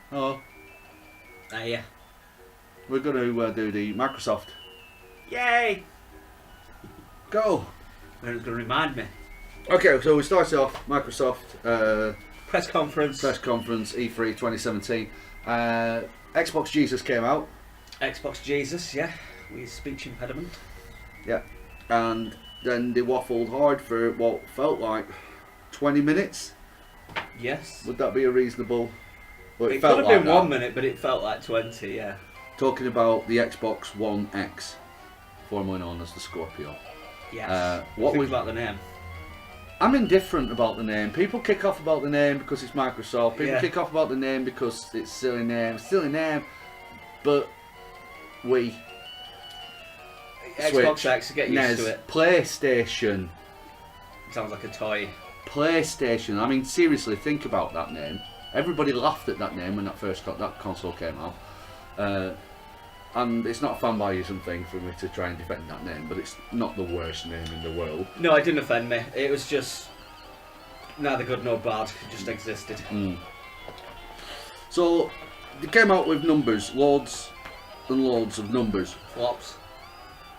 Hello. Yeah. We're going to do the Microsoft. Yay! Go! When it's going to remind me. Okay, so we started off Microsoft Press conference. E3 2017. Xbox Jesus came out. Xbox Jesus, yeah. With speech impediment. Yeah. And then they waffled hard for what felt like 20 minutes. Yes. Would that be a reasonable... Well, It felt could have like been that. 1 minute, but it felt like 20, yeah. Talking about the Xbox One X, formerly known as the Scorpio. Yes. What Think we- about the name. I'm indifferent about the name. People kick off about the name because it's Microsoft. People Yeah. kick off about the name because it's silly name. But we Xbox Switch, X, get used NES, to it. PlayStation. Sounds like a toy. PlayStation. I mean, seriously, think about that name. Everybody laughed at that name when that console came out. And it's not a fan biasing thing for me to try and defend that name, but it's not the worst name in the world. No, it didn't offend me. It was just neither good nor bad. It just existed. So they came out with numbers, loads and loads of numbers. Flops.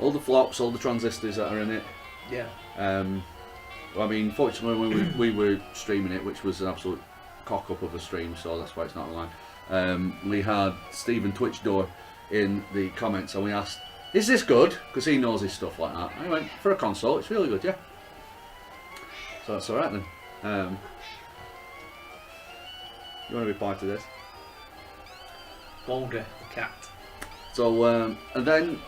All the flops, all the transistors that are in it. Yeah. I mean, fortunately, when we were streaming it, which was an absolute cock up of a stream, so that's why it's not online. We had Stephen Twitchdoor in the comments, and we asked, "Is this good?" Because he knows his stuff like that. I went, "For a console, it's really good, yeah." So that's all right then. You want to be part of this? Boulder, the cat. So, and then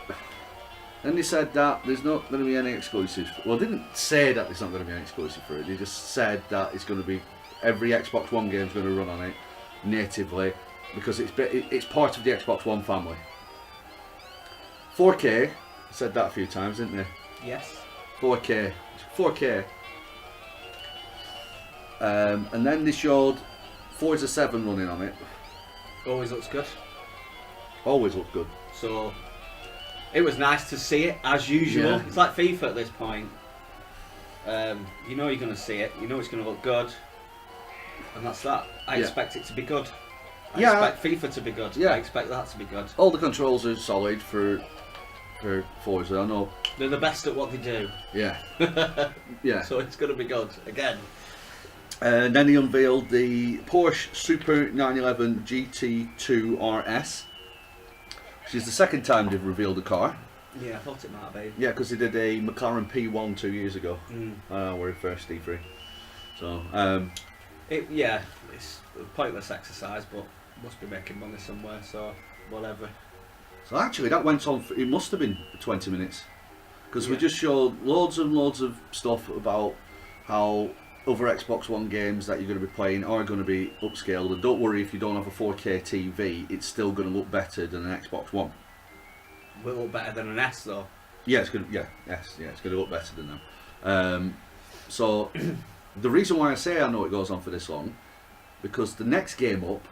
they said that there's not going to be any exclusives. Well, they didn't say that there's not going to be any exclusive for it. They just said that it's going to be every Xbox One game is going to run on it natively because it's part of the Xbox One family. 4K, said that a few times, didn't they? Yes. 4K. 4K. And then they showed Forza 7 running on it. Always looks good. Always looked good. So it was nice to see it as usual. Yeah. It's like FIFA at this point. You know you're going to see it. You know it's going to look good, and that's that. I Yeah. expect it to be good. I Yeah. expect FIFA to be good. Yeah. I expect that to be good. All the controls are solid for Forza. I know. They're the best at what they do, Yeah. Yeah. so it's going to be good again. And then he unveiled the Porsche Super 911 GT2 RS, which is the second time they've revealed a car. Yeah, I thought it might be. Yeah, because they did a McLaren P1 2 years ago. Mm. We're first E3. So, It's a pointless exercise, but must be making money somewhere. So whatever. so actually, that went on. It must have been 20 minutes, because we Yeah. just showed loads and loads of stuff about how other Xbox One games that you're going to be playing are going to be upscaled. And don't worry if you don't have a 4K TV, it's still going to look better than an Xbox One. Will look better than an S though. Yeah, it's going to. It's going to look better than them. So the reason why I say I know it goes on for this long, because the next game up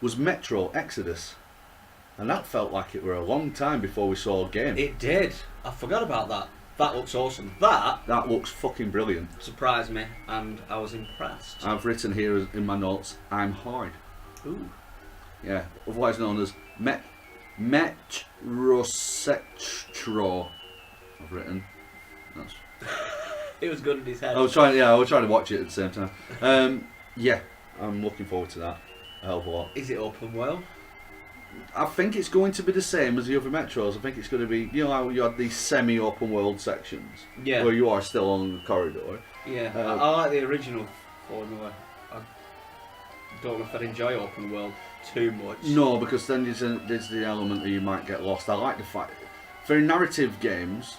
was Metro Exodus, and that felt like it were a long time before we saw a game. It did. I forgot about that. That looks awesome. That That looks fucking brilliant. surprised me, and I was impressed. I've written here in my notes, "I'm hard." Ooh. Yeah, otherwise known as Metrosextro. I've written. That's. It was good in his head. I was trying to watch it at the same time. Yeah, I'm looking forward to that a hell of a lot. Is it open world? I think it's going to be the same as the other Metros. I think it's going to be, you know how you had these semi-open world sections Yeah. where you are still on the corridor. Yeah. Uh, I like the original formula. I don't know if I'd enjoy open world too much. No, because then there's the element that you might get lost. I like the fact for narrative games,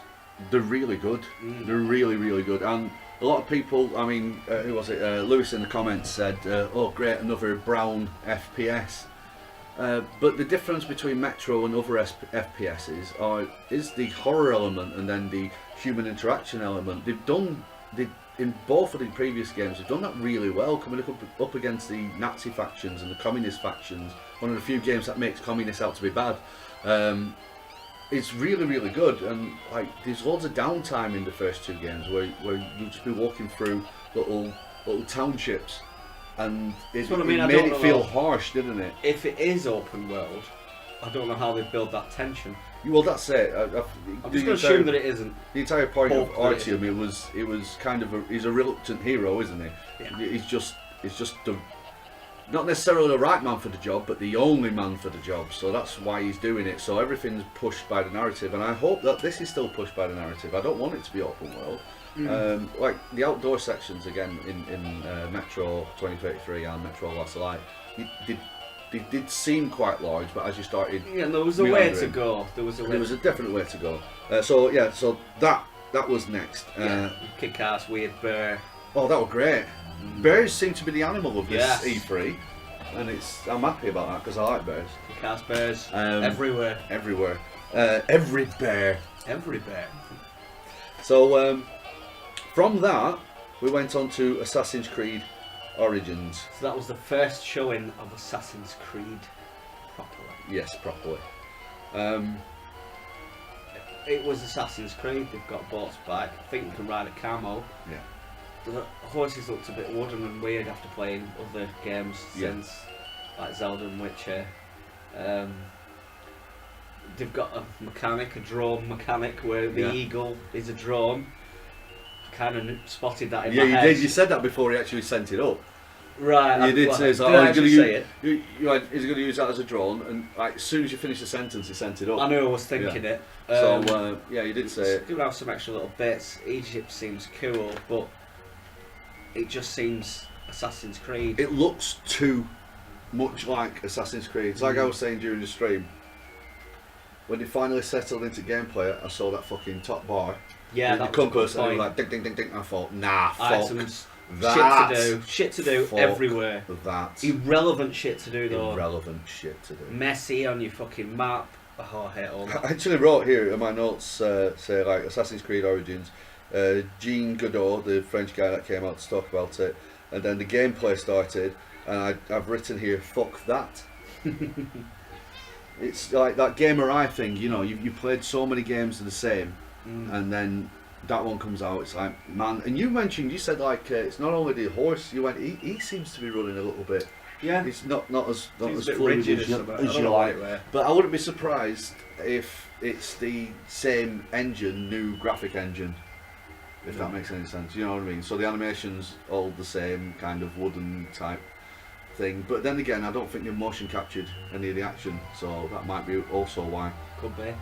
they're really good. They're really, really good. And a lot of people, I mean, who was it? Lewis in the comments said, "Oh, great, another brown FPS." But the difference between Metro and other FPSs is the horror element and then the human interaction element. In both of the previous games, they've done that really well, coming up against the Nazi factions and the communist factions. One of the few games that makes communists out to be bad. it's really, really good, and like there's loads of downtime in the first two games where you'll just be walking through little townships, and it what I mean, I made don't it know feel harsh, didn't it? If it is open world, I don't know how they build that tension. Well, that's it. I'm just going to assume that it isn't. The entire point of Hopefully. Artyom, it was kind of he's a reluctant hero, isn't he? Yeah. He's just not necessarily the right man for the job, but the only man for the job. So that's why he's doing it. So everything's pushed by the narrative, and I hope that this is still pushed by the narrative. I don't want it to be open world. Like the outdoor sections again in Metro 2033 and Metro Last Light, they did seem quite large, but as you started, Yeah, there was a way to go. There was a definite way to go. So that was next. Kick-ass weird bear. Oh, that was great. Bears seem to be the animal of this Yes. E3, and I'm happy about that because I like bears. Kick-ass bears Everywhere, every bear. every bear. So from that, we went on to Assassin's Creed Origins. So that was the first showing of Assassin's Creed properly. Yes, properly. It was Assassin's Creed. They've got boats back. I think you can ride a camel. Yeah. The horses looked a bit wooden and weird after playing other games since, like Zelda and Witcher. They've got a drone mechanic, where the eagle is a drone. Kind of spotted that in my you head. did. You said that before he actually sent it up. Right. You did say, Did I actually say it? You went, he's going to use that as a drone, and like, as soon as you finish the sentence, he sent it up. I knew I was thinking it. So you did say it. Do have some extra little bits. Egypt seems cool, but it just seems Assassin's Creed. It looks too much like Assassin's Creed. It's like I was saying during the stream. When they finally settled into gameplay, I saw that fucking top bar. Yeah, the that was a good compass, and it was point. like ding ding ding ding. I thought, nah, fuck Items, that. shit to do Fuck everywhere. That Irrelevant shit to do though. irrelevant shit to do. Messy on your fucking map. Oh, I hate all that. I actually wrote here in my notes, say like Assassin's Creed Origins, Jean Godot, the French guy that came out to talk about it, and then the gameplay started, and I've written here, fuck that. It's like that gamer eye thing, you know, you played so many games that are the same, and then that one comes out, it's like, man, and you said like, it's not only the horse, you went, he seems to be running a little bit. Yeah. It's not as Seems a bit fluid rigid as or you, something. I as don't you know like. why. But I wouldn't be surprised if it's the same engine, new graphic engine, if that makes any sense. You know what I mean? So the animation's all the same, kind of wooden type thing. But then again, I don't think they've motion captured any of the action, so that might be also why. Could be.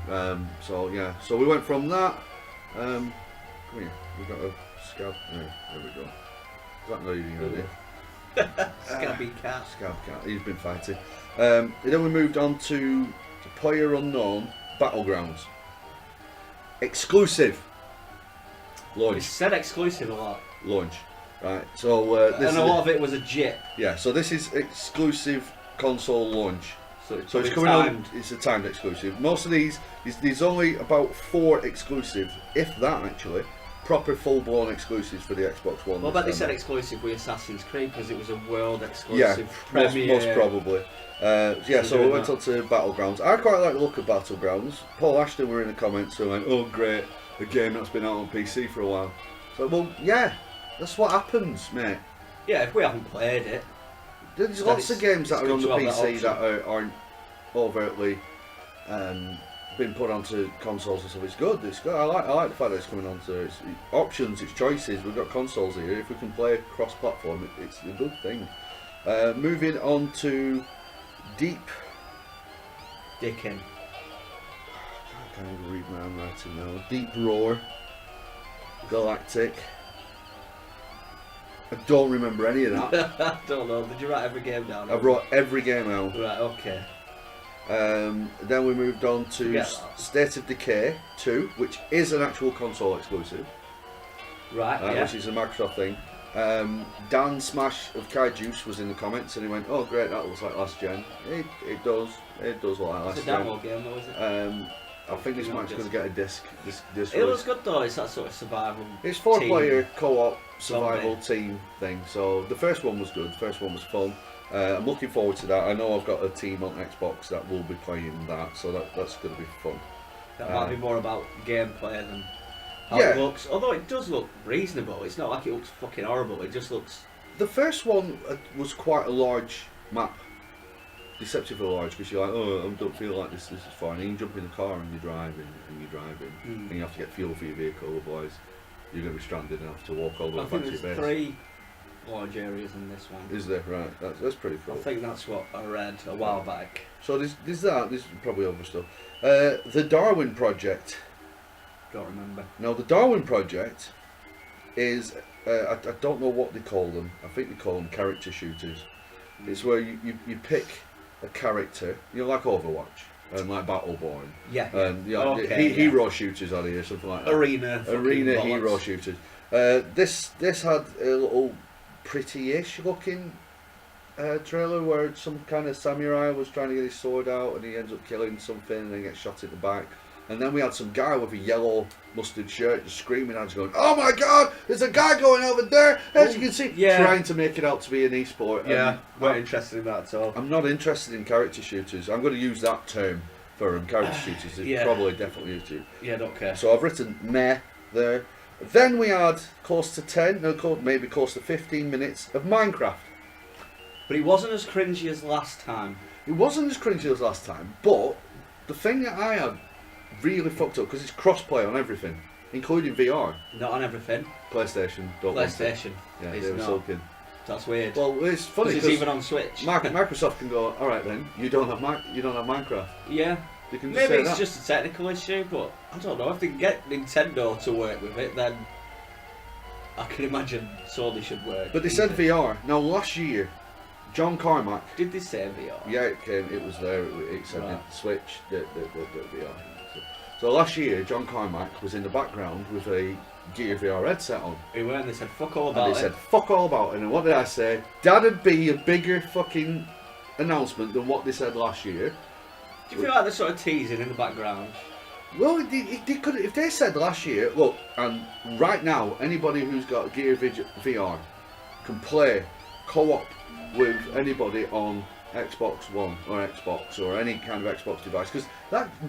So yeah, so we went from that. Come here, we've got a scab. There we go. Is that not even ready? Scabby cat. Scab cat, he's been fighting. Then we moved on to Player Unknown Battlegrounds. Exclusive. We Launch. said exclusive a lot. Launch. Right, so this And a lot of it was a jip. yeah, so this is exclusive console launch. So it's, So it's probably coming timed. on, it's a timed exclusive. Most of there's only about 4 exclusives, if that actually, proper full-blown exclusives for the Xbox One. Well, I bet they said December. exclusive with Assassin's Creed because it was a world Yeah, exclusive premiere. most probably. Yeah, so we went on to Battlegrounds. I quite like the look of Battlegrounds. Paul Ashton were in the comments and went, oh great, a game that's been out on PC for a while. So, well, yeah, that's what happens, mate. Yeah, if we haven't played it. There's Then lots of it's- games that it's are good on the to have that PC that aren't overtly been put onto consoles and stuff. It's good. It's good. I like the fact that it's coming onto it's options, it's choices. We've got consoles here. If we can play cross-platform, it's a good thing. Moving on to Deep. Dickin. I can't even read my handwriting now. Deep Roar. Galactic. I don't remember any of that. I don't know. Did you write every game down? I brought every game out. Right, okay. Then we moved on to Forget that. State of Decay 2, which is an actual console exclusive, Right, yeah. which is a Microsoft thing. Dan Smash of Kai Juice was in the comments and he went, "Oh great, that looks like last gen." It does look like last It's a gen. demo game though, is it? I think this might going to get a disc. This It was good though, it's that sort of survival. It's team. 4-player co-op survival Zombie. team thing. So the first one was good. The first one was fun. I'm looking forward to that. I know I've got a team on Xbox that will be playing that, so that's going to be fun. That might be more about gameplay than how Yeah. it looks. Although it does look reasonable. It's not like it looks fucking horrible. It just looks. The first one was quite a large map. Deceptively large, because you're like, oh, I don't feel like this is fine. And you jump in the car and you're driving, and you have to get fuel for your vehicle, otherwise you're going to be stranded and have to walk all the way I back think to your there's base. 3 large areas in this one. Is there? Right, that's pretty cool. I think that's what I read a while back. So there's that, this is probably other stuff. The Darwin Project. Don't remember. Now the Darwin Project is, I don't know what they call them, I think they call them character shooters. It's where you pick a character, you know, like Overwatch and like Battleborn, Yeah. and Okay, hero shooters out here, something like that. Arena. fucking Arena bollocks. hero shooters. This had a little pretty-ish looking trailer where some kind of samurai was trying to get his sword out and he ends up killing something and then gets shot in the back. And then we had some guy with a yellow mustard shirt just screaming at us going, "Oh my god, there's a guy going over there," as you can see, yeah. trying to make it out to be an esport. Yeah, And we're interested in that at all. I'm not interested in character shooters. I'm going to use that term for them, character shooters. It's Yeah. probably definitely used to. Yeah, don't care. So I've written meh there. Then we had close to 10, maybe close to 15 minutes of Minecraft. But it wasn't as cringy as last time. It wasn't as cringy as last time, but the thing that I had really fucked up, because it's cross-play on everything, including VR. Not on everything. PlayStation, don't want it. PlayStation. Yeah, It's they were not. sulking. That's weird. Well, it's funny Because it's because even on Switch. Microsoft can go, all right then, you don't have Minecraft. Yeah. You can just Maybe say it's that. just a technical issue, but I don't know. If they can get Nintendo to work with it, then I can imagine Sony should work. But they said VR. Now last year, John Carmack. Did they say VR? Yeah, it came. It was there. It said Right. the Switch, the VR. So last year, John Carmack was in the background with a Gear VR headset on, They were, and they said fuck all and about they it. said fuck all about it. And what did I say? That'd be a bigger fucking announcement than what they said last year. Do you feel like they're sort of teasing in the background? Well, they could, if they said last year, look, and right now, anybody who's got Gear VR can play co-op with anybody on Xbox One or Xbox or any kind of Xbox device. Because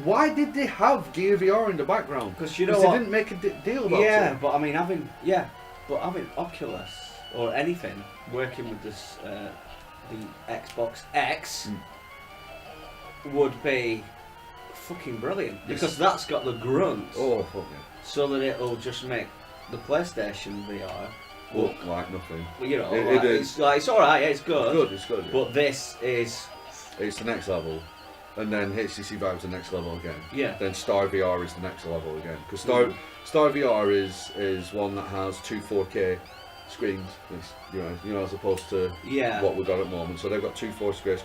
why did they have Gear VR in the background? Because you know they what? didn't make a deal about Yeah, it. but I mean, having Oculus or anything working with this the Xbox X would be fucking brilliant because that's got the grunts, Oh, fuck yeah. so that it'll just make the PlayStation VR Look like nothing. you know, It like, is. it's like it's all right, it's good, It's good. Yeah. but this is It's the next level. And then HTC Vive's the next level again. yeah, Then Star VR is the next level again. Because Star VR is one that has two 4K screens, it's, you know, as opposed to yeah. what we've got at the moment. So they've got two 4K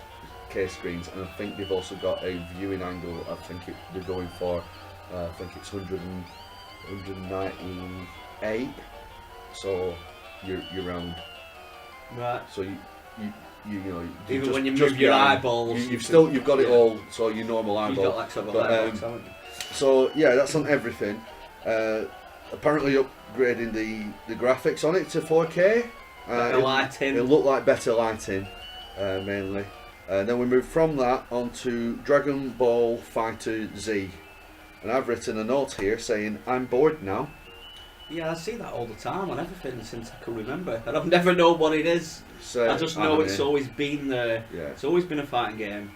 screens, and I think they've also got a viewing angle. I think they're going for, I think it's 198. So you're round. Right. So you know, Even just, when you just move your behind. eyeballs, You've got it yeah. all. So your normal You've eyeball. got like sort of But, eyeballs, haven't you? So yeah, that's on everything. Apparently upgrading the graphics on it to 4K. Better lighting. It looked like better lighting, mainly. Then we moved from that onto Dragon Ball Fighter Z, and I've written a note here saying I'm bored now. Yeah, I see that all the time on everything since I can remember, and I've never known what it is. So, I just know anime. it's always been there. Yeah. It's always been a fighting game.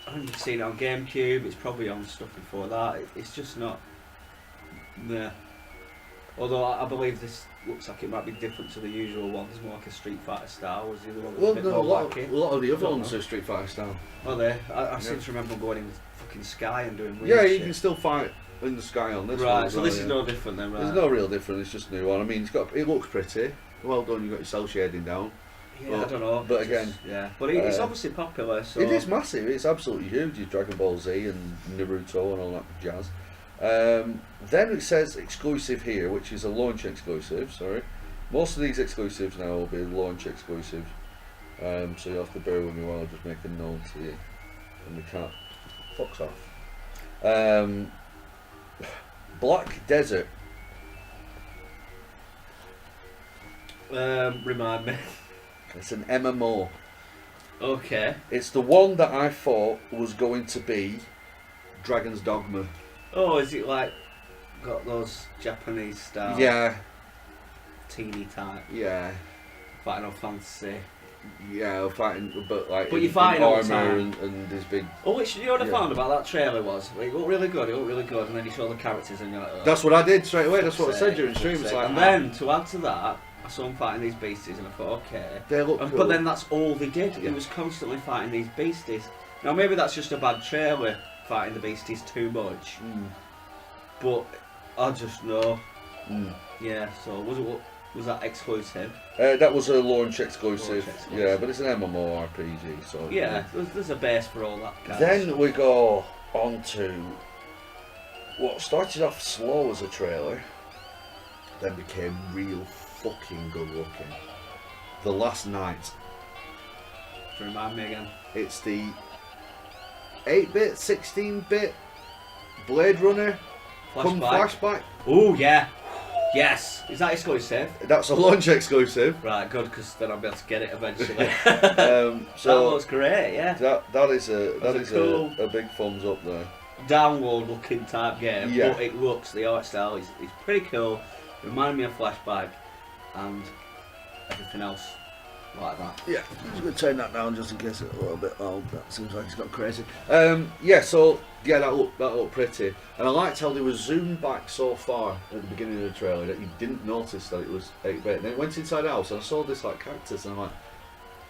I haven't seen it on GameCube. It's probably on stuff before that. It's just not. Nah. Although I believe this looks like it might be different to the usual ones, more like a Street Fighter style. Was the other one Well, a bit no, more a lot wacky? of the other Don't ones know. are Street Fighter style. Well, there. I seem Yeah. to remember going in the fucking sky and doing weird Yeah, shit. you can still fight in the sky on this one. Right, as so well, this yeah. is no different then, right? There's no real difference. It's just a new one. I mean, it looks pretty. Well done. You got your cell shading down. Yeah, I don't know. but It's again, just- yeah, but it's uh, obviously popular. So It is massive. It's absolutely huge. It's Dragon Ball Z and Naruto and all that jazz. Then it says exclusive here, which is a launch exclusive. Sorry, most of these exclusives now will be launch exclusives. So you have to bear with me while I just make a note here. And the cat fucks off. Black Desert. Remind me. It's an MMO. Okay. It's the one that I thought was going to be Dragon's Dogma. Oh, is it like got those Japanese style? Yeah, Teeny type. yeah, Final Fantasy. yeah. Fighting, but like But in, you're fighting in all the armor time. and this big. Oh, which you know what I Yeah. found about that trailer was? It looked really good. It looked really good, and then you saw the characters, and you're like, oh, That's what I did straight away. That's what I fuck's said sake, during stream. fuck's It's sake. like, and then to add to that, I saw them fighting these beasties, and I thought, okay. they look And, cool. But then that's all they did. Yeah. He was constantly fighting these beasties. Now maybe that's just a bad trailer, fighting the beasties too much. Mm, But I just know. mm. Yeah. So was that exclusive? That was a launch exclusive. Launch exclusive. Yeah, but it's an MMORPG, so Yeah. There's a base for all that. Guys. Then we go on to what started off slow as a trailer, then became real fucking good looking. The Last Night. To remind me again. It's the 8-bit, 16-bit Blade Runner come flashback. Oh yeah. Yes. Is that exclusive? That's a launch exclusive. Right. Good, because then I'll be able to get it eventually. So that looks great. Yeah. that is a That's a cool- a big thumbs up there. Download looking type game, Yeah. but it looks, the art style is pretty cool. It reminded me of Flashback and everything else like that. Yeah, I'm just going to turn that down just in case it's a little bit loud. That seems like it's got crazy. Yeah, so yeah, that looked pretty, and I liked how they were zoomed back so far at the beginning of the trailer that you didn't notice that it was 8-bit. Then it went inside the house and I saw this like cactus, and I'm like,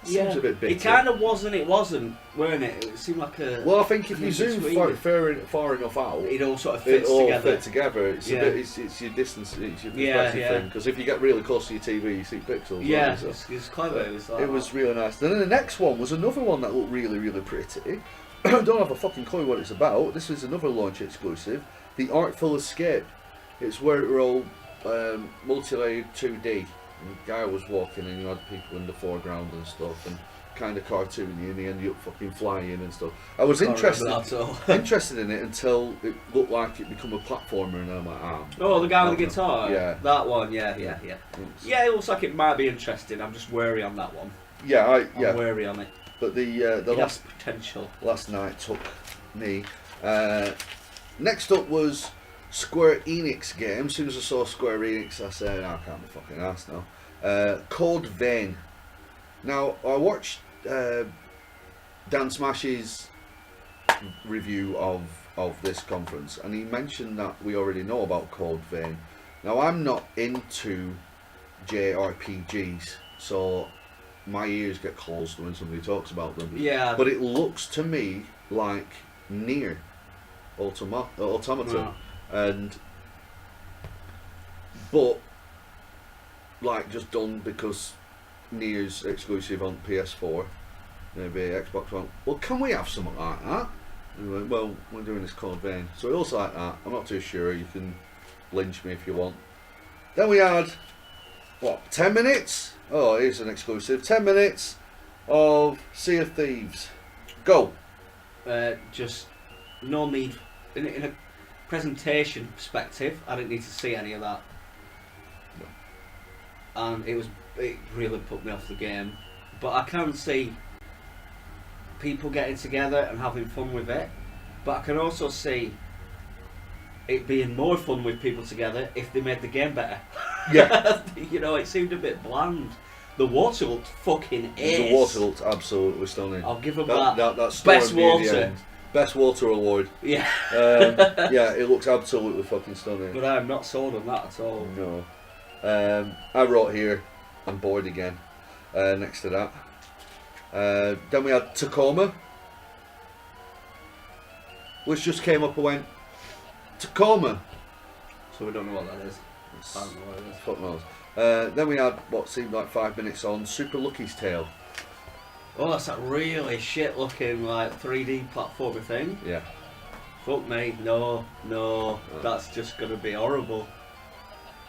seems a bit big. It kind of wasn't. It wasn't, weren't it? It seemed like a. Well, I think if an you zoom in-between. far enough out, It all sort of it fits all together. fit together. It's Yeah. a bit. It's your distance. It's your Yeah, perspective yeah. thing. Because if you get really close to your TV, you see pixels. Yeah, don't you? So it's clever. It was, like it was really nice. Then the next one was another one that looked really, really pretty. I don't have a fucking clue what it's about. This is another launch exclusive. The Artful Escape. It's where it were all multi-layered 2D. And the guy was walking and you had people in the foreground and stuff, and kind of cartoony, and he ended up fucking flying and stuff. I was Can't remember that at all. interested in it until it looked like it become a platformer, and I'm like, Oh, the guy with the no. guitar. Yeah. That one. Yeah. It's- Yeah, it looks like it might be interesting. I'm just wary on that one. yeah, I'm wary on it. But the It last has potential. last night took me. Next up was Square Enix game. As soon as I saw Square Enix, I said, I can't be fucking arsed now. Code Vein. Now, I watched Dan Smash's review of this conference, and he mentioned that we already know about Code Vein. Now, I'm not into JRPGs, so my ears get closed when somebody talks about them. Yeah. But it looks to me like Nier Automata, and but like just done because Nier's exclusive on PS4, maybe Xbox One. Well, can we have something like that? And we went, well, we're doing this Code Vein, so it looks like that. I'm not too sure. You can lynch me if you want. Then we had what, 10 minutes? Oh, here's an exclusive. 10 minutes of Sea of Thieves. Go. Just no need in a presentation perspective. I didn't need to see any of that, and it really put me off the game. But I can see people getting together and having fun with it. But I can also see it being more fun with people together if they made the game better. Yeah. You know, it seemed a bit bland. The water looked fucking ace. The water looked absolutely stunning. I'll give them that. That storm Best near the water. end. Best water award. Yeah. Yeah, it looks absolutely fucking stunning. But I'm not sold on that at all. No. I wrote here, I'm bored again. Next to that. Then we had Tacoma, which just came up and went, Tacoma. So we don't know what that is. I don't know what it is. Fuck knows. Then we had what seemed like 5 minutes on Super Lucky's Tale. Oh, that's that really shit looking like 3D platformer thing. Yeah. Fuck me, no, that's just gonna be horrible.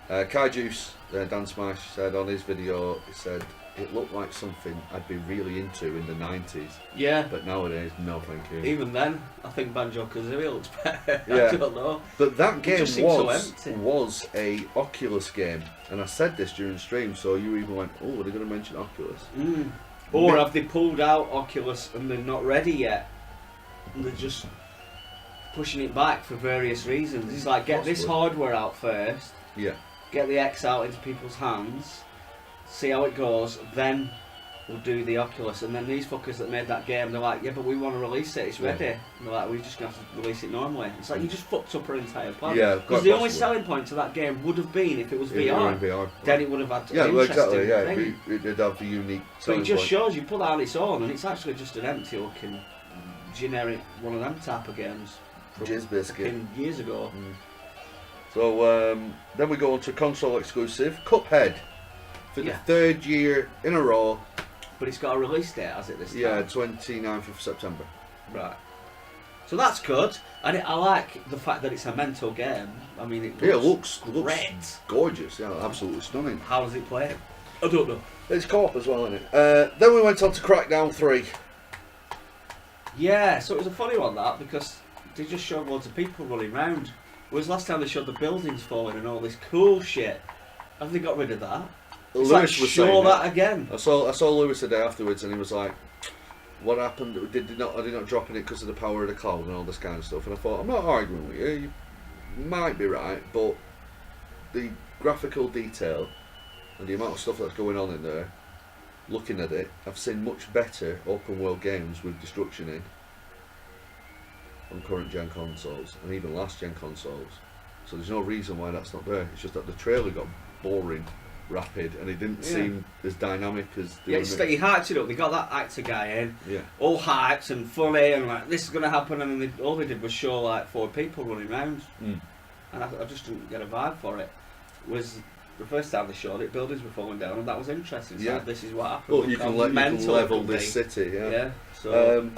Kai Juice, Dan Smash, said on his video, he said it looked like something I'd be really into in the 90s, Yeah, but nowadays, no thank you. even then, I think Banjo-Kazooie looks better. Yeah. I don't know. But that game just seems so was empty. a Oculus game, and I said this during stream, so you even went, oh, are they going to mention Oculus? Or Mi- have they pulled out Oculus and they're not ready yet? And they're just pushing it back for various reasons. It's like, get this Possibly. hardware out first, Yeah. get the X out into people's hands, see how it goes, then we'll do the Oculus. And then these fuckers that made that game, they're like, yeah, but we want to release it, it's Yeah. ready. And they're like, we're just going to have to release it normally. It's like, you just fucked up our entire plan. Yeah, Because quite the only possibly. selling point to that game would have been if it was If it were VR. in VR. Then it would have had Yeah, an well, interesting exactly. Yeah, thing. it'd have the unique. But it selling just point. shows you put that on its own, and it's actually just an empty looking generic one of them type of games from Jizz biscuit. fucking years ago. So then we go on to console exclusive Cuphead for the Yeah. 3rd year in a row. But it's got a release date, has it, this time? Yeah, 29th of September. Right. So that's good, and I like the fact that it's a mental game. I mean, it looks Yeah, great. looks gorgeous. Yeah, absolutely stunning. How does it play? I don't know. It's co-op as well, isn't it? Then we went on to Crackdown 3. Yeah, so it was a funny one, that, because they just showed loads of people running round. Whereas last time they showed the buildings falling and all this cool shit. Have they got rid of that? It's like, show saying that again. I saw Lewis the day afterwards, and he was like, "What happened? Are they not dropping it because of the power of the cloud and all this kind of stuff?" And I thought, I'm not arguing with you. You might be right, but the graphical detail and the amount of stuff that's going on in there, looking at it, I've seen much better open world games with destruction in on current gen consoles and even last gen consoles. So there's no reason why that's not there. It's just that the trailer got boring, rapid, and it didn't seem as dynamic as the Yeah, it's like he hyped it up. They got that actor guy in, yeah. all hyped and funny, and like this is going to happen, and then all they did was show like 4 people running around, and I just didn't get a vibe for it. Was the first time they showed it, buildings were falling down, and that was interesting. It's Yeah. like, this is what happened. Well, Look you how can level mental it could this be. city, yeah. Yeah. So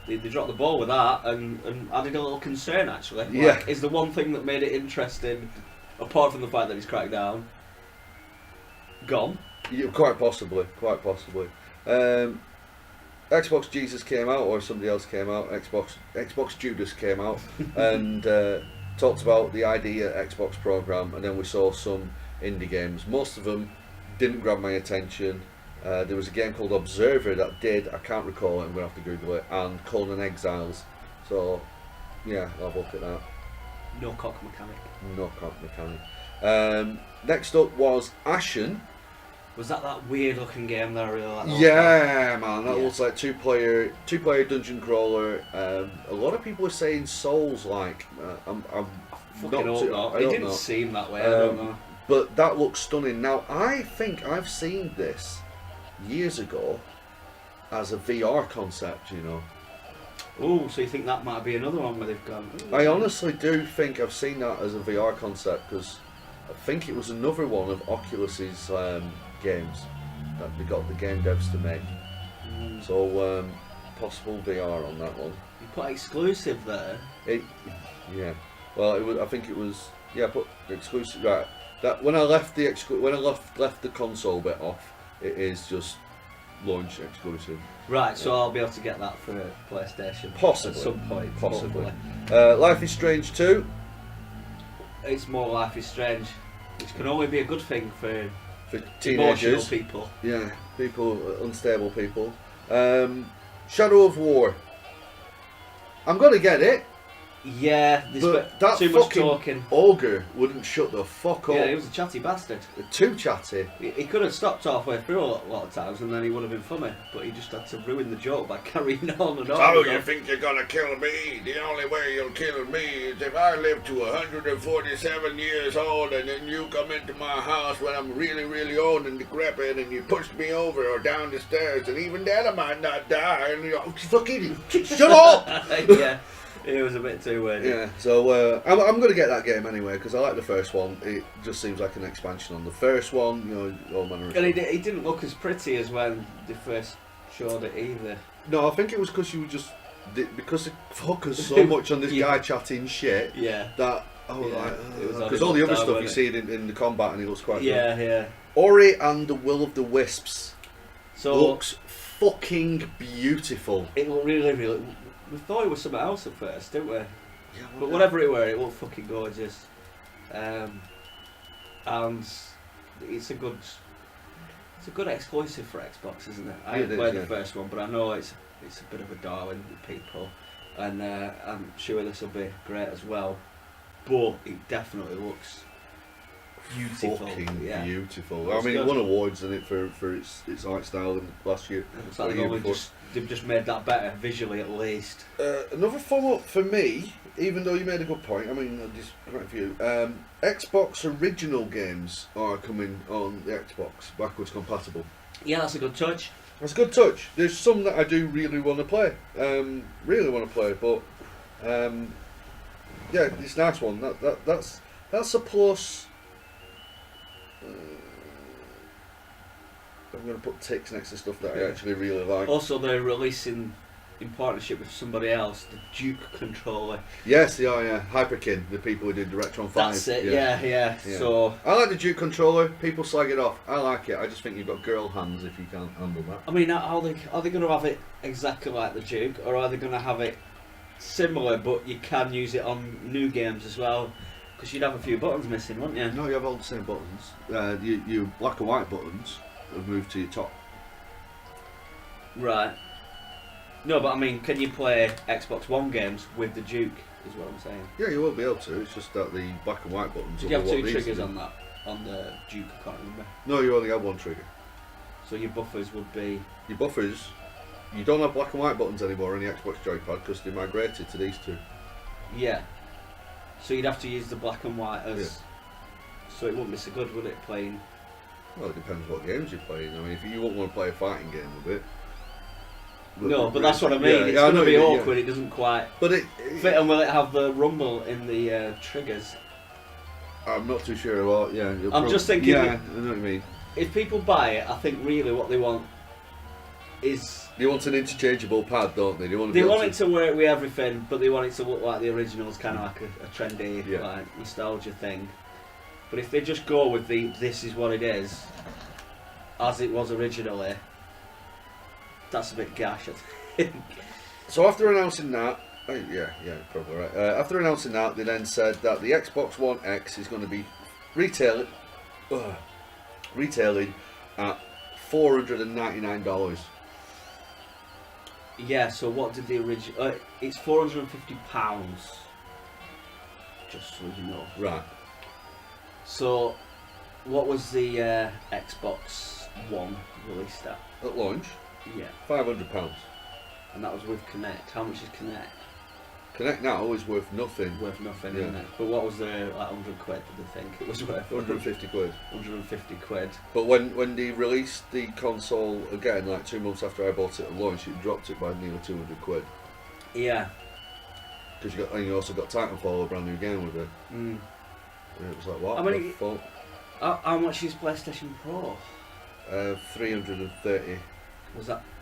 they dropped the ball with that, and added a little concern actually. Like, Yeah. is the one thing that made it interesting, apart from the fact that it's cracked down, gone. Yeah, quite possibly. Xbox Jesus came out, or somebody else came out. Xbox Judas came out and talked about the ID at Xbox program, and then we saw some indie games. Most of them didn't grab my attention. There was a game called Observer that did. I can't recall it. I'm gonna have to Google it. And Conan Exiles. So yeah, I'll have a look at that. No cock mechanic. No crap mechanic. Next up was Ashen. Was that weird looking game that I really like? Yeah, man, that Yeah. looks like two-player dungeon crawler. A lot of people are saying Souls-like. I'm Fucking not hope too, not. I It don't didn't know. seem that way. I don't know. But that looks stunning. Now, I think I've seen this years ago as a VR concept. You know, Oh, so you think that might be another one where they've gone? "Ooh, I honestly do think I've seen that as a VR concept because I think it was another one of Oculus's games that they got the game devs to make. So possible VR on that one. You put exclusive there. Yeah. Well, it was. I think it was. Yeah, put exclusive. Right. That when I left the left the console bit off, it is just launch exclusive. Right, so I'll be able to get that for PlayStation Possibly. at some point. Possibly. hopefully. Life is Strange 2 It's more Life is Strange, which can only be a good thing for for emotional teenagers. people. Yeah, people, unstable people. Shadow of War. I'm gonna get it, Yeah, there's but that too much fucking talking. ogre wouldn't shut the fuck up. Yeah, he was a chatty bastard. Too chatty. He could have stopped halfway through a lot of times and then he would have been funny, but he just had to ruin the joke by carrying on and on. Oh, and you on. think you're gonna kill me? The only way you'll kill me is if I live to 147 years old and then you come into my house when I'm really, really old and decrepit and you push me over or down the stairs and even then I might not die and you're fucking shut up! Yeah, it was a bit too weird. Yeah, so I'm gonna get that game anyway because I like the first one. It just seems like an expansion on the first one, you know, all manner of And stuff. he didn't look as pretty as when they first showed it either. No, I think it was because you were just because they focus so much on this Yeah. guy chatting shit. Yeah. That I was Yeah, like, it was on because his all the other lockdown, stuff you wasn't see in the combat and he looks quite good. Yeah. Ori and the Will of the Wisps So looks fucking beautiful. it looked really, really. We thought it was something else at first, didn't we? Yeah, But whatever it were, it looked fucking gorgeous. And it's a good exclusive for Xbox, isn't it? I It haven't is, played yeah. the first one, but I know it's a bit of a darling with people. and I'm sure this will be great as well. But it definitely looks beautiful. Fucking yeah. beautiful. It's I mean, it good. won awards in it for its art style in last year. It's like or year before. they've just made that better visually at least. Another follow up for me, even though you made a good point. I mean, I'll just quite a few. Xbox original games are coming on the Xbox backwards compatible. Yeah, that's a good touch. That's a good touch. There's some that I do really want to play. But yeah, it's a nice one. That's a plus. I'm going to put ticks next to stuff that I actually really like. Also, they're releasing in partnership with somebody else the Duke controller. Yes, they are. Yeah, Hyperkin, the people who did the Retron 5. That's it. Yeah. So I like the Duke controller. People slag it off. I like it. I just think you've got girl hands if you can't handle that. I mean, are they going to have it exactly like the Duke, or are they going to have it similar, but you can use it on new games as well? Because you'd have a few buttons missing, wouldn't you? No, you have all the same buttons. Your black and white buttons have moved to your top. Right. No, but I mean, can you play Xbox One games with the Duke? Is what I'm saying. Yeah, you will be able to. It's just that the black and white buttons. Did you have are what two these triggers do. on that on the Duke? I can't remember. No, you only have one trigger. So your buffers would be. Your buffers. You don't have black and white buttons anymore on the Xbox Joypad because they migrated to these two. Yeah. So you'd have to use the black and white as. So it wouldn't be so good, would it? Playing. Well, it depends what games you're playing. I mean, if you won't want to play a fighting game with it. No, but that's what I mean. It's I going know to be you mean, awkward. It doesn't quite But fit. And will it have the rumble in the triggers? I'm not too sure about. Yeah, I'm just thinking. Yeah, I know what you mean. If people buy it, I think really what they want is. They want an interchangeable pad, don't they? They want it to work with everything, but they want it to look like the originals, kind of like a trendy, Yeah. like nostalgia thing. But if they just go with this is what it is, as it was originally, that's a bit gash, I think. So after announcing that, yeah, probably right. After announcing that, they then said that the Xbox One X is going to be retailing at $499. Yeah. So what did the original? It's £450. Just so you know. Right. So, what was the Xbox One released at? At launch, Yeah. £500. And that was with Connect. How much is Connect? Connect now is worth nothing. Worth nothing, Yeah. isn't it? But what was the like 100 quid? Did they think it was worth? 150 quid. 150 quid. But when they released the console again, like 2 months after I bought it at launch, it dropped it by nearly 200 quid. Yeah. Because you also got Titanfall, a brand new game with it. Mm. And it was like, what? I mean, the fuck? How much is PlayStation Pro? 330.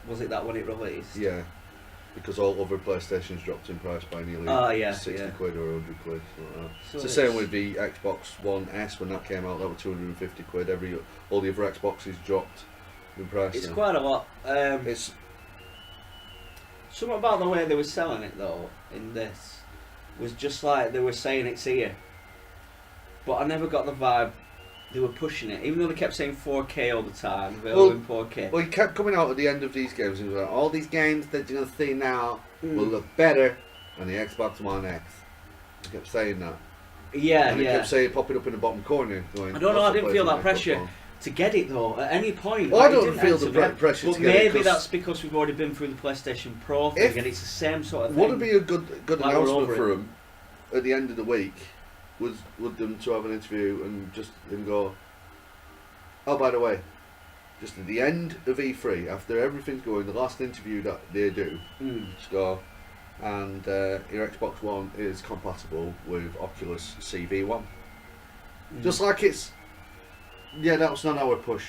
Was it that when it released? Yeah. Because all other PlayStations dropped in price by nearly Yeah, 60 yeah. quid or 100 quid. Something like that. So It's the same with the Xbox One S when that came out. That was 250 quid. All the other Xboxes dropped in price. It's now. quite a lot. It's Something about the way they were selling it though in this was just like they were saying it's here, but I never got the vibe they were pushing it. Even though they kept saying 4K all the time, available in 4K. Well, he kept coming out at the end of these games. He was like, all these games that you're going to see now Mm. will look better on the Xbox One X. He kept saying that. Yeah, And he yeah. kept saying, popping up in the bottom corner. Going, I don't know. I "What's the didn't feel place that on pressure Xbox One?" to get it though. At any point, Well, I like, it don't didn't feel have the to be. pressure But to get it. maybe 'Cause that's because we've already been through the PlayStation Pro thing, If- and it's the same sort of thing. Would it be a good Like we're announcement over for it. him at the end of the week? Would them to have an interview and just him go, oh, by the way, just at the end of E3, after everything's going, the last interview that they do, Mm. just go, and your Xbox One is compatible with Oculus CV1. Mm. Just like it's, yeah, that was not our push.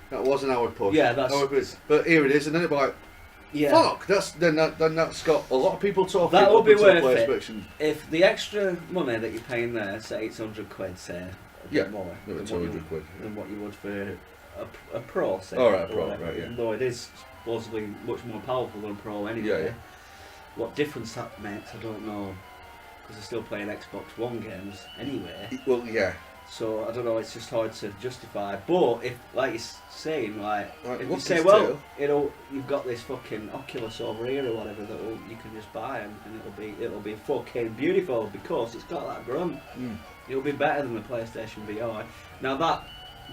That wasn't our push. Yeah, that's- Our push. But here it is, and then it'd be like, Yeah. fuck, then that's got a lot of people talking. That would up be until worth it. PlayStation. If the extra money that you're paying there, say it's 100 quid, say, a bit Yeah, more no, than, it's what 200 quid. than what you would for a Pro, say. Oh, right, a or Pro, whatever, right, yeah. Even though it is supposedly much more powerful than a Pro anyway. Yeah, yeah. What difference that makes, I don't know. Because they're still playing Xbox One games anyway. Well, yeah. So I don't know. It's just hard to justify. But if, like you're saying, like if you what's say, his well, tail? you've got this fucking Oculus over here or whatever that you can just buy and it'll be fucking beautiful because it's got that grunt. It'll be better than the PlayStation VR. Now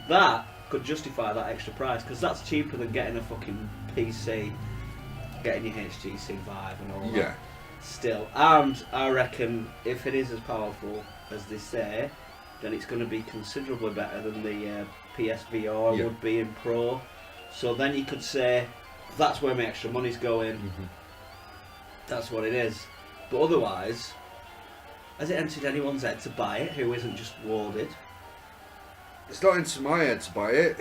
that could justify that extra price because that's cheaper than getting a fucking PC, getting your HTC Vive and all that. Still, and I reckon if it is as powerful as they say, then it's going to be considerably better than the PSVR would be in Pro. So then you could say that's where my extra money's going. That's what it is. But otherwise, has it entered anyone's head to buy it who isn't just warded? It's not into my head to buy it.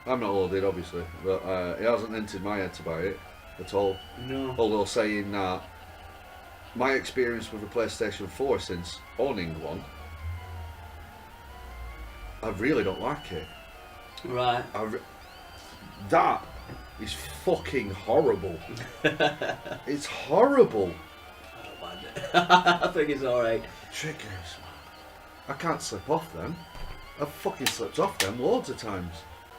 I'm not loaded, obviously, but it hasn't entered my head to buy it at all. No. Although saying that, my experience with the PlayStation 4 since owning one, I really don't like it. Right. That is fucking horrible. It's horrible. I don't mind it. I think it's alright. Triggers, man. I can't slip off them. I've fucking slipped off them loads of times.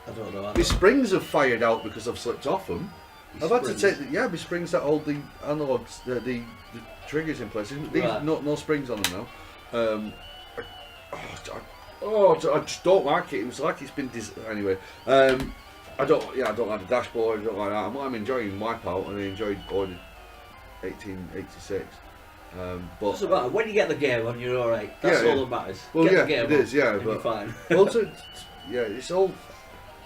I don't know. My springs have fired out because I've slipped off them. Your I've had to springs? take my springs that hold the analogs, the triggers in place. These Right. no springs on them now. I just don't like it. It was like it's been anyway. I don't like the dashboard. I don't like that. I'm enjoying Wipeout and I enjoyed Order 1886. But Doesn't matter. When you get the game on, you're alright. That's Yeah, all yeah. that matters. Well, get yeah, the game it on, is, yeah, and you're but- fine. also, yeah, it's all.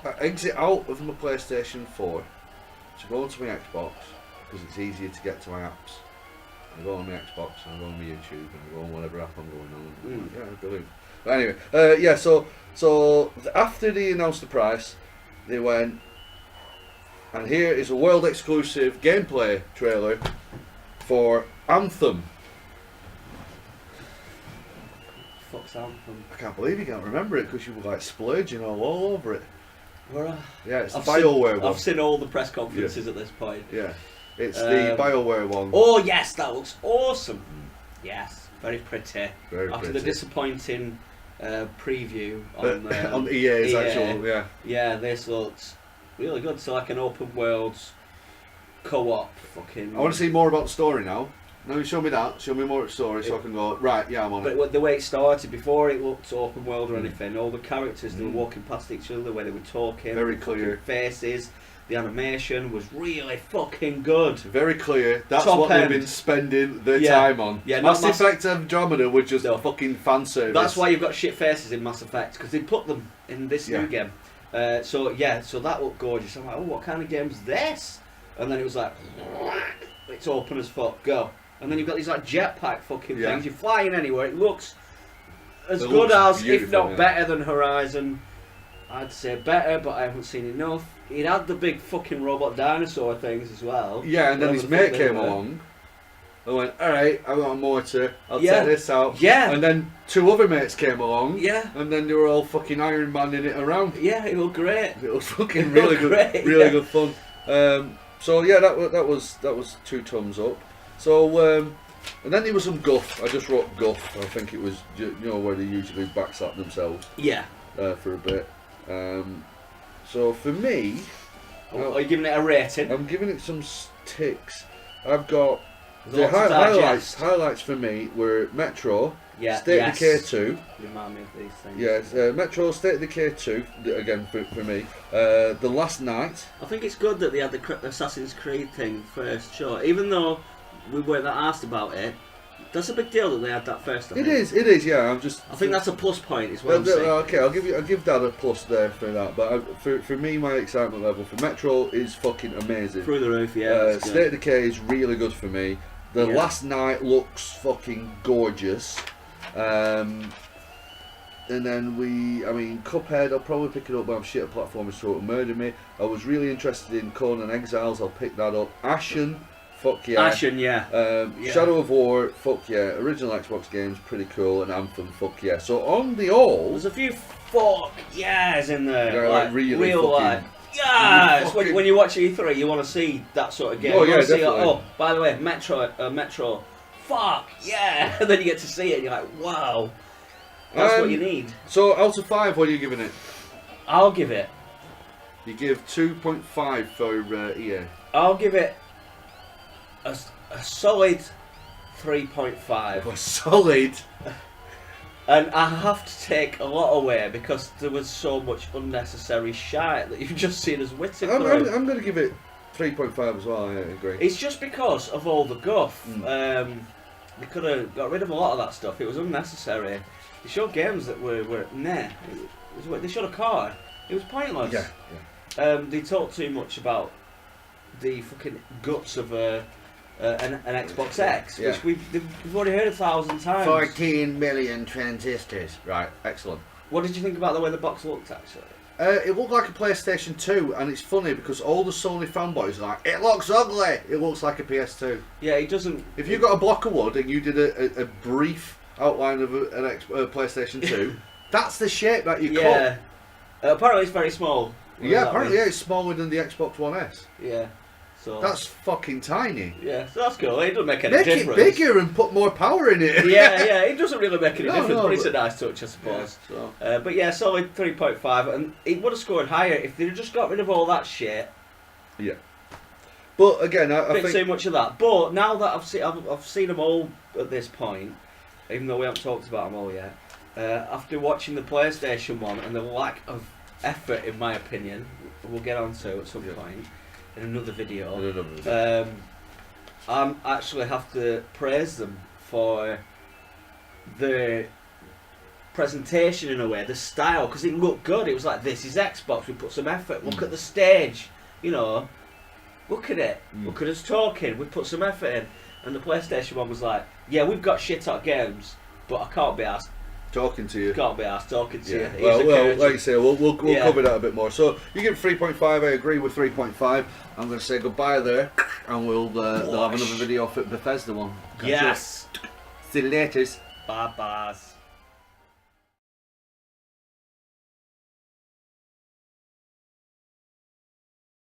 I exit out of my PlayStation 4 to go onto my Xbox because it's easier to get to my apps. I go on my Xbox and I go on my YouTube and I go on whatever app I'm going on. Yeah, brilliant. But anyway, yeah. So after they announced the price, they went, and here is a world exclusive gameplay trailer for Anthem. Fuck's Anthem. I can't believe you can't remember it because you were like splurging all over it. Where Yeah, it's the I've BioWare one. I've seen all the press conferences at this point. Yeah, it's the BioWare one. Oh yes, that looks awesome. Yes, very pretty. Very After pretty. the disappointing preview On EA's EA. actual, yeah. Yeah, this looks really good. So like an open world co-op fucking. I want to see more about the story now. No, you show me that. Show me more of the story so I can go, right, yeah, I'm on it. But the way it started, before it looked open world or anything, all the characters, they were walking past each other, the way they were talking, Very the fucking clear. faces, the animation was really fucking good. Very clear. That's Top what end. they've been spending their Yeah. time on. Yeah, not Mass Effect Andromeda was just No. fucking fan service. That's why you've got shit faces in Mass Effect, because they put them in this Yeah. new game. So that looked gorgeous. I'm like, oh, what kind of game's this? And then it was like, it's open as fuck, go. And then you've got these like jetpack fucking Yeah. things. You're flying anywhere. It looks as It good looks as, if beautiful, not yeah. better than Horizon. I'd say better, but I haven't seen enough. It had the big fucking robot dinosaur things as well. Yeah, and then his Whatever the mate fuck they came were. along. I went, alright, I got a mortar, I'll Yeah. take this out. Yeah. And then two other mates came along. Yeah. And then they were all fucking Iron Manning it around. Yeah, it looked great. It was fucking It really looked good, great, really yeah. good fun. So yeah, that was 2 thumbs up. So and then there was some guff. I just wrote guff. I think it was where they usually backslap themselves Yeah. for a bit. So for me, Are you giving it a rating? I'm giving it some ticks. I've got There's the lots to digest. highlights for me were Metro, Yeah. State yes. of Decay 2. Remind me of these things. Yes, Metro, State of Decay 2 again for me. The Last Night. I think it's good that they had the Assassin's Creed thing first, sure. Even though we weren't that asked about it, that's a big deal that they had that first. I think. It is. Yeah, I'm just. I think that's a plus point, is what I'm saying. Okay, I'll give that a plus there for that. But for me, my excitement level for Metro is fucking amazing. Through the roof, yeah. that's State good. of Decay is really good for me. The Yeah. Last Night looks fucking gorgeous. And then Cuphead, I'll probably pick it up, but I'm shit at platformers, so it'll murder me. I was really interested in Conan Exiles, I'll pick that up. Ashen, fuck yeah. Ashen, yeah. Yeah. Shadow of War, fuck yeah. Original Xbox games, pretty cool. And Anthem, fuck yeah. So on the all, There's a few fuck yeahs in there. Yeah, like really real fucking- like. Yes! fucking- When you watch E3, you want to see that sort of game. Oh, You yeah, wanna see, definitely. oh, by the way, Metro, fuck yeah! And then you get to see it, and you're like, wow. That's what you need. So out of 5, what are you giving it? I'll give it. You give 2.5 for EA. I'll give it a solid 3.5. Oh, solid. And I have to take a lot away because there was so much unnecessary shite that you've just seen us whitting I'm through. going to give it 3.5 as well. I agree. It's just because of all the guff. They could have got rid of a lot of that stuff. It was unnecessary. They showed games that were nah. They should have caught. It was pointless. Yeah. They talked too much about the fucking guts of an Xbox X, Yeah. which we've already heard 1,000 times. 14 million transistors. Right. Excellent. What did you think about the way the box looked, actually? It looked like a PlayStation 2, and it's funny because all the Sony fanboys are like, it looks ugly. It looks like a PS2. Yeah, it doesn't. If you got a block of wood and you did a brief outline of a PlayStation 2, that's the shape that you cut. Yeah. Apparently, it's very small. Yeah, apparently it's smaller than the Xbox One S. Yeah. So. That's fucking tiny. Yeah, so that's cool. It doesn't make any Make difference. it bigger and put more power in it. Yeah, it doesn't really make any No, difference, no, but it's a but- nice touch, I suppose. Yeah, so. But yeah, solid 3.5, and it would have scored higher if they'd just got rid of all that shit. Yeah. But again, I Bit think too much of that. But now that I've seen them all at this point, even though we haven't talked about them all yet, after watching the PlayStation one and the lack of effort, in my opinion, we'll get on to at some point in another video. I actually have to praise them for the presentation in a way, the style, because it looked good. It was like, this is Xbox, we put some effort, look at the stage, you know, look at it, look at us talking, we put some effort in. And the PlayStation one was like, yeah, we've got shit hot games, but I can't be asked. talking to you. Can't be asked talking to Yeah. you. Well, like you say, we'll Yeah. cover that a bit more. So you give 3.5. I agree with 3.5. I'm going to say goodbye there, and we'll have another video for Bethesda one. Catch you. Yes. See you later. Bye-bye.